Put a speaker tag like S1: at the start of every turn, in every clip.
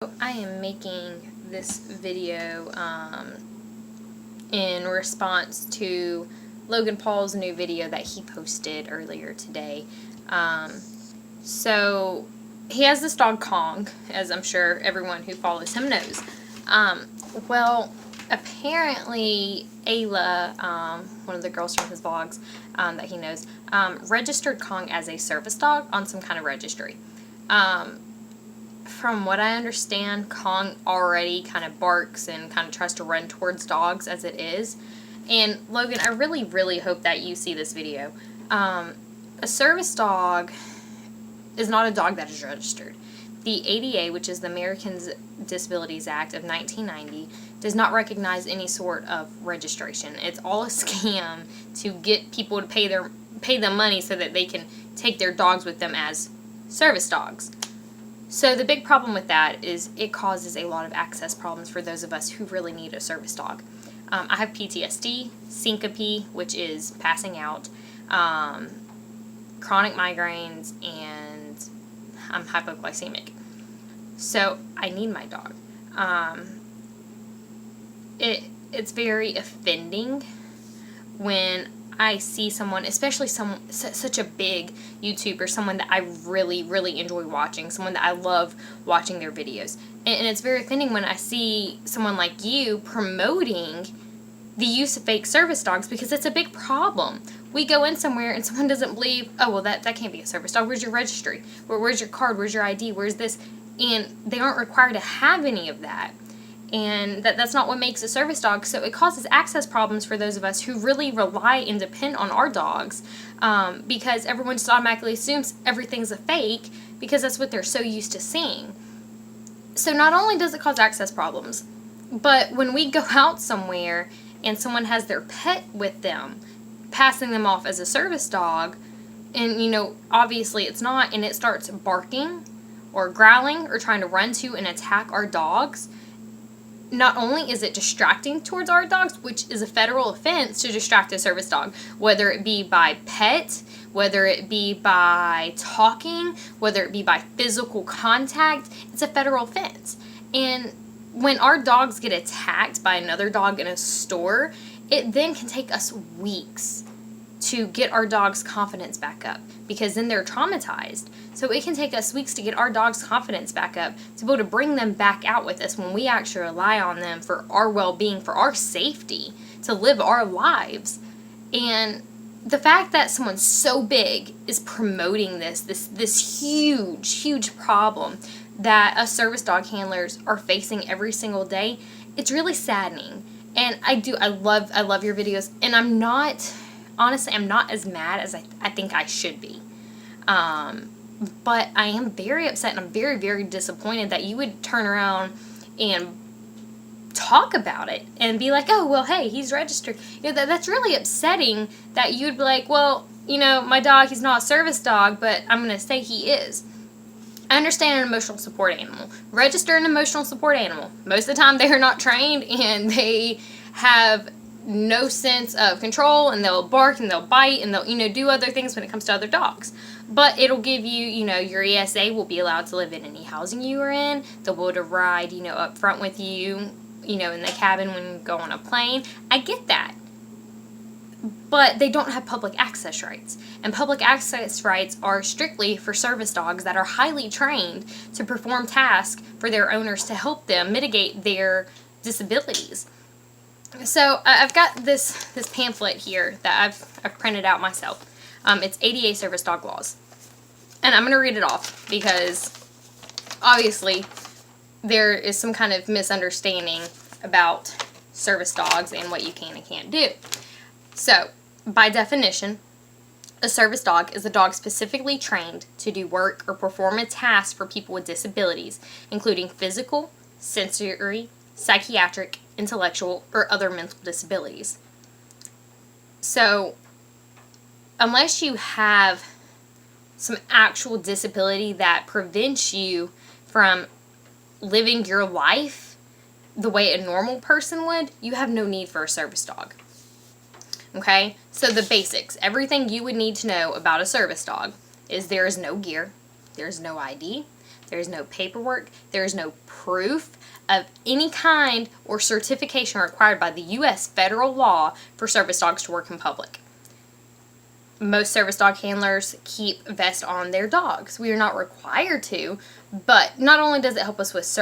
S1: I am making this video in response to Logan Paul's new video that he posted earlier today. So he has this dog Kong, as I'm sure everyone who follows him knows. Well, apparently Ayla, one of the girls from his vlogs that he knows, registered Kong as a service dog on some kind of registry. From what I understand, Kong already kind of barks and kind of tries to run towards dogs as it is. And Logan, I really, really hope that you see this video. A service dog is not a dog that is registered. The ADA, which is the Americans Disabilities Act of 1990, does not recognize any sort of registration. It's all a scam to get people to pay them money so that they can take their dogs with them as service dogs. So the big problem with that is it causes a lot of access problems for those of us who really need a service dog. I have PTSD, syncope, which is passing out, chronic migraines, and I'm hypoglycemic. So I need my dog. It's very offending when I see someone, especially such a big YouTuber, someone that I really, really enjoy watching, someone that I love watching their videos. And it's very offending when I see someone like you promoting the use of fake service dogs, because it's a big problem. We go in somewhere and someone doesn't believe, oh, well, that can't be a service dog. Where's your registry? Where's your card? Where's your ID? Where's this? And they aren't required to have any of that. And that's not what makes a service dog. So it causes access problems for those of us who really rely and depend on our dogs, because everyone just automatically assumes everything's a fake because that's what they're so used to seeing. So not only does it cause access problems, but when we go out somewhere and someone has their pet with them, passing them off as a service dog, and obviously it's not, and it starts barking or growling or trying to run to and attack our dogs, not only is it distracting towards our dogs, which is a federal offense to distract a service dog, whether it be by pet, whether it be by talking, whether it be by physical contact, it's a federal offense. And when our dogs get attacked by another dog in a store, it then can take us weeks to get our dog's confidence back up, because then they're traumatized. So it can take us weeks to get our dog's confidence back up, to be able to bring them back out with us when we actually rely on them for our well-being, for our safety, to live our lives. And the fact that someone so big is promoting this huge problem that us service dog handlers are facing every single day, it's really saddening. And I love your videos, and I'm not as mad as I think I should be. But I am very upset, and I'm very, very disappointed that you would turn around and talk about it and be like, oh, well, hey, he's registered. That's really upsetting that you'd be like, well, my dog, he's not a service dog, but I'm going to say he is. I understand an emotional support animal. Register an emotional support animal. Most of the time, they are not trained, and they have no sense of control, and they'll bark and they'll bite and they'll do other things when it comes to other dogs. But it'll give you, your ESA will be allowed to live in any housing you are in. They'll be able to ride, up front with you, in the cabin when you go on a plane. I get that. But they don't have public access rights. And public access rights are strictly for service dogs that are highly trained to perform tasks for their owners to help them mitigate their disabilities. So I've got this pamphlet here that I've printed out myself. It's ADA service dog laws. And I'm going to read it off because obviously there is some kind of misunderstanding about service dogs and what you can and can't do. So, by definition, a service dog is a dog specifically trained to do work or perform a task for people with disabilities, including physical, sensory, psychiatric, intellectual, or other mental disabilities. So, unless you have some actual disability that prevents you from living your life the way a normal person would, you have no need for a service dog. Okay? So the basics, everything you would need to know about a service dog is there is no gear, there's no ID, There's no paperwork. There's no proof of any kind or certification required by the U.S. federal law for service dogs to work in public. Most service dog handlers keep vests on their dogs. We are not required to, but not only does it help us with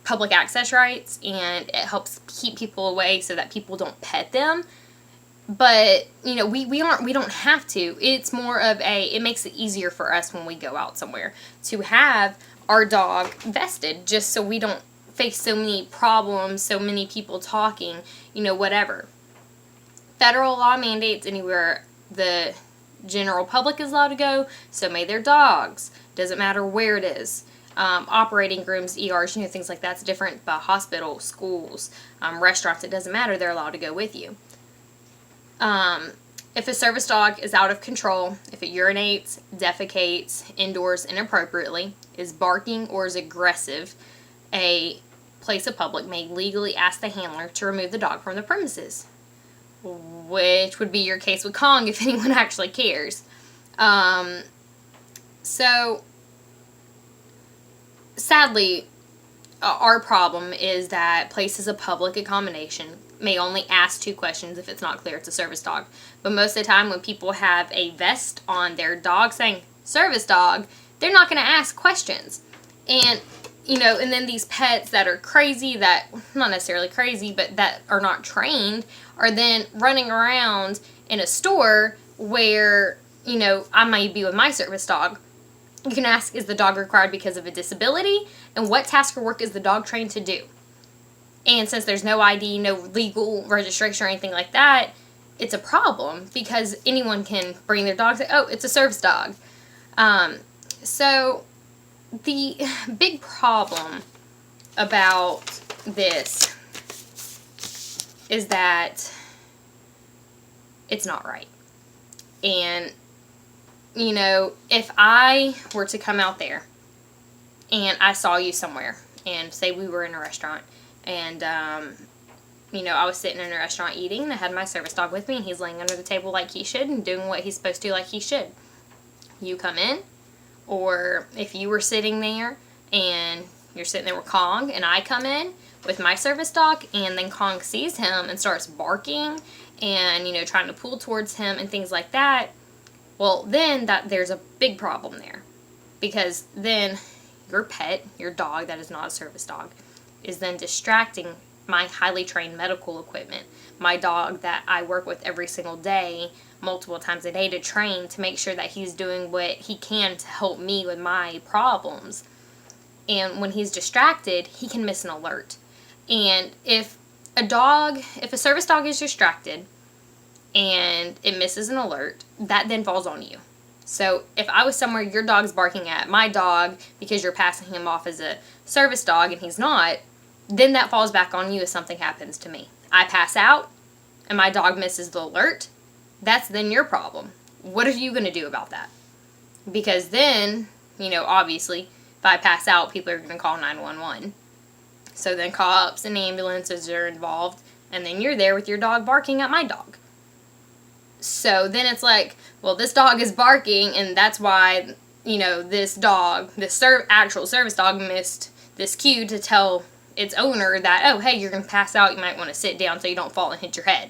S1: public access rights, and it helps keep people away so that people don't pet them, but we don't have to. It's more of it makes it easier for us when we go out somewhere to have our dog vested, just so we don't face so many problems, so many people talking, whatever. Federal law mandates anywhere the general public is allowed to go, so may their dogs. Doesn't matter where it is. Operating rooms, ERs, things like that's different, but hospitals, schools, restaurants, it doesn't matter. They're allowed to go with you. If a service dog is out of control, if it urinates, defecates indoors inappropriately, is barking, or is aggressive, a place of public may legally ask the handler to remove the dog from the premises, which would be your case with Kong if anyone actually cares. So, sadly, our problem is that places of public accommodation may only ask 2 questions if it's not clear it's a service dog. But most of the time when people have a vest on their dog saying service dog, they're not going to ask questions. And, and then these pets that are crazy, that, not necessarily crazy, but that are not trained, are then running around in a store where, I might be with my service dog. You can ask, is the dog required because of a disability? And what task or work is the dog trained to do? And since there's no ID, no legal registration or anything like that, it's a problem because anyone can bring their dog and say, oh, it's a service dog. So the big problem about this is that it's not right. And, if I were to come out there and I saw you somewhere, and say we were in a restaurant, and, I was sitting in a restaurant eating, and I had my service dog with me, and he's laying under the table like he should, and doing what he's supposed to like he should. You come in, or if you were sitting there, and you're sitting there with Kong, and I come in with my service dog, and then Kong sees him and starts barking, and, trying to pull towards him, and things like that, well, then there's a big problem there. Because then your pet, your dog that is not a service dog, is then distracting my highly trained medical equipment, my dog that I work with every single day, multiple times a day to train to make sure that he's doing what he can to help me with my problems. And when he's distracted, he can miss an alert. And if a service dog is distracted and it misses an alert, that then falls on you. So if I was somewhere, your dog's barking at my dog because you're passing him off as a service dog and he's not, then that falls back on you if something happens to me. I pass out and my dog misses the alert, that's then your problem. What are you going to do about that? Because then, obviously, if I pass out, people are going to call 911. So then cops and ambulances are involved, and then you're there with your dog barking at my dog. So then it's like, well, this dog is barking, and that's why, this dog, actual service dog missed this cue to tell its owner that, oh, hey, you're going to pass out, you might want to sit down so you don't fall and hit your head.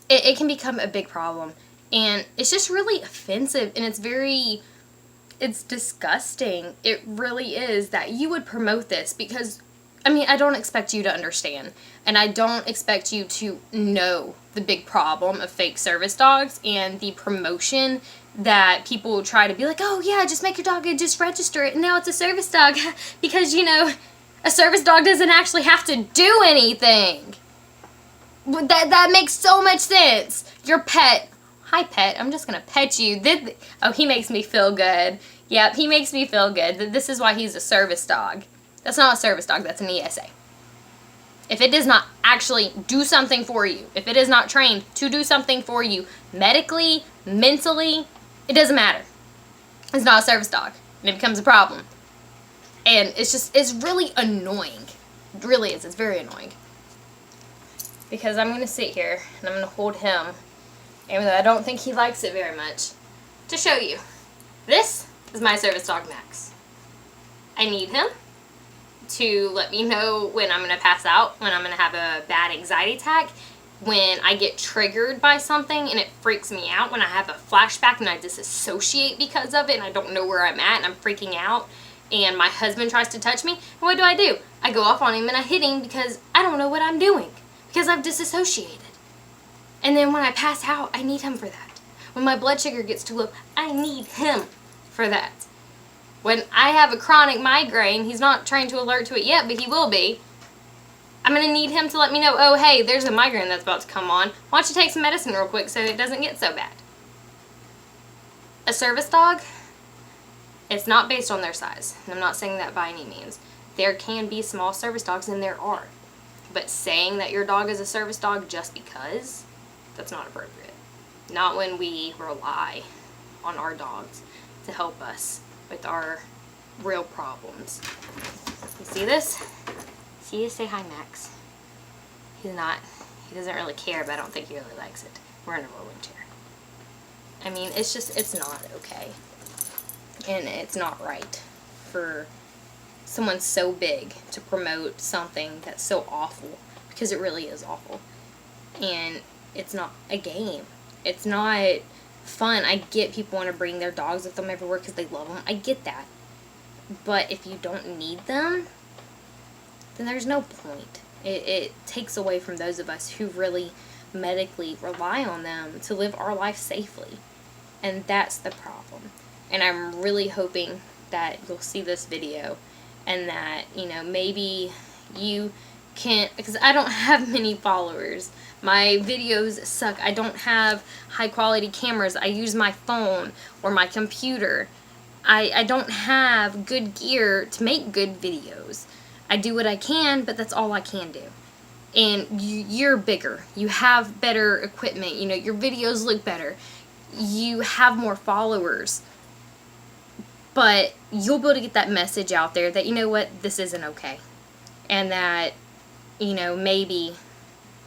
S1: It can become a big problem, and it's just really offensive, and it's disgusting. It really is that you would promote this because, I don't expect you to understand, and I don't expect you to know the big problem of fake service dogs and the promotion that people try to be like, oh yeah, just make your dog and just register it, and now it's a service dog because, a service dog doesn't actually have to do anything. That makes so much sense. Your pet, hi pet, I'm just gonna pet you. Oh, he makes me feel good. Yep, he makes me feel good. This is why he's a service dog. That's not a service dog, that's an ESA. If it does not actually do something for you, if it is not trained to do something for you medically, mentally, it doesn't matter. It's not a service dog, and it becomes a problem. And it's really annoying. It really is. It's very annoying. Because I'm going to sit here, and I'm going to hold him, even though I don't think he likes it very much, to show you. This is my service dog, Max. I need him to let me know when I'm going to pass out, when I'm going to have a bad anxiety attack, when I get triggered by something and it freaks me out, when I have a flashback and I disassociate because of it and I don't know where I'm at and I'm freaking out, and my husband tries to touch me, what do? I go off on him and I hit him because I don't know what I'm doing, because I've disassociated. And then when I pass out, I need him for that. When my blood sugar gets too low, I need him for that. When I have a chronic migraine, he's not trying to alert to it yet, but he will be. I'm going to need him to let me know, oh, hey, there's a migraine that's about to come on. Why don't you take some medicine real quick so it doesn't get so bad? A service dog, it's not based on their size. And I'm not saying that by any means. There can be small service dogs, and there are. But saying that your dog is a service dog just because, that's not appropriate. Not when we rely on our dogs to help us with our real problems. You see this? See you, say hi, Max. He doesn't really care, but I don't think he really likes it. We're in a rolling chair. I mean, it's not okay. And it's not right for someone so big to promote something that's so awful, because it really is awful. And it's not a game. It's not fun. I get people want to bring their dogs with them everywhere because they love them. I get that. But if you don't need them, then there's no point. It takes away from those of us who really medically rely on them to live our life safely. And that's the problem. And I'm really hoping that you'll see this video and that, maybe you can, because I don't have many followers. My videos suck. I don't have high quality cameras. I use my phone or my computer. I don't have good gear to make good videos. I do what I can, but that's all I can do. And you're bigger. You have better equipment. Your videos look better. You have more followers. But you'll be able to get that message out there that, this isn't okay. And that, maybe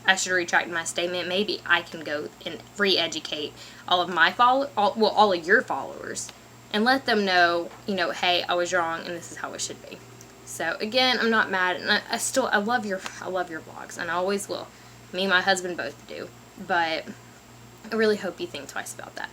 S1: I should retract my statement. Maybe I can go and re-educate all of my all of your followers, and let them know, hey, I was wrong and this is how it should be. So again, I'm not mad, and I love your vlogs, and I always will. Me and my husband both do. But I really hope you think twice about that.